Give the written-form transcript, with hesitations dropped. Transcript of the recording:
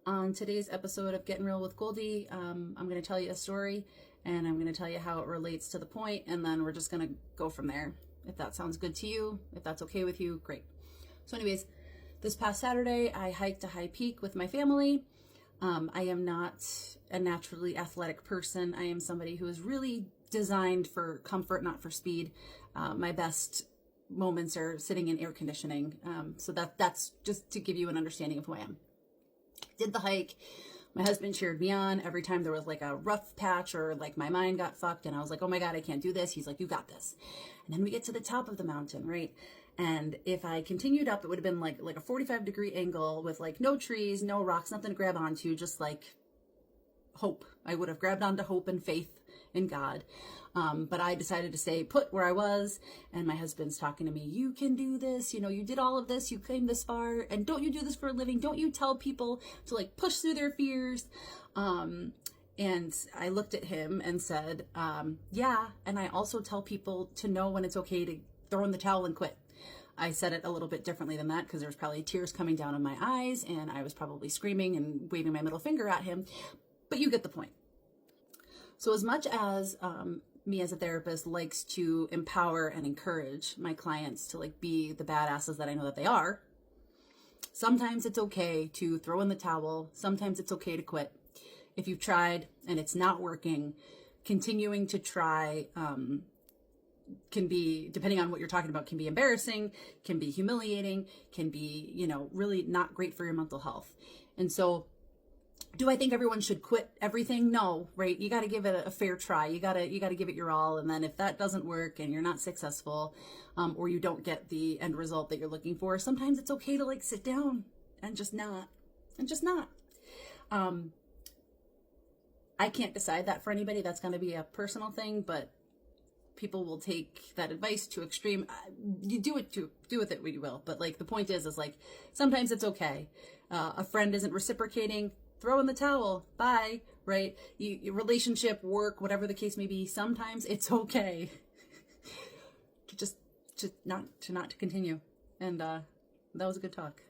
On today's episode of Getting Real with Goldie, I'm going to tell you a story, and I'm going to tell you how it relates to the point, and then we're just going to go from there. If that sounds good to you, if that's okay with you, great. So anyways, this past Saturday, I hiked a high peak with my family. I am not a naturally athletic person. I am somebody who is really designed for comfort, not for speed. My best moments are sitting in air conditioning. So that's just to give you an understanding of who I am. Did the hike. My husband cheered me on every time there was like a rough patch or like my mind got fucked and I was like, oh my God, I can't do this. He's like, you got this. And then we get to the top of the mountain, right? And if I continued up, it would have been like a 45-degree angle with like no trees, no rocks, nothing to grab onto, just like hope. I would have grabbed onto hope and faith in God. But I decided to stay put where I was, and my husband's talking to me, you can do this, you know, you did all of this, you came this far, and don't you do this for a living? Don't you tell people to like push through their fears? And I looked at him and said, yeah, and I also tell people to know when it's okay to throw in the towel and quit. I said it a little bit differently than that because there's probably tears coming down in my eyes, and I was probably screaming and waving my middle finger at him, but you get the point. So as much as me as a therapist likes to empower and encourage my clients to like be the badasses that I know that they are, sometimes it's okay to throw in the towel. Sometimes it's okay to quit. If you've tried and it's not working, continuing to try can be, depending on what you're talking about, can be embarrassing, can be humiliating, can be, you know, really not great for your mental health. And so do I think everyone should quit everything? No, right? You got to give it a fair try. You got to give it your all. And then if that doesn't work and you're not successful, or you don't get the end result that you're looking for, sometimes it's okay to like sit down and just not. I can't decide that for anybody. That's going to be a personal thing, but people will take that advice to extreme. You do with it what you will. But like the point is like sometimes it's okay. A friend isn't reciprocating. Throw in the towel. Bye. Right? Your relationship, work, whatever the case may be. Sometimes it's okay to not continue. And that was a good talk.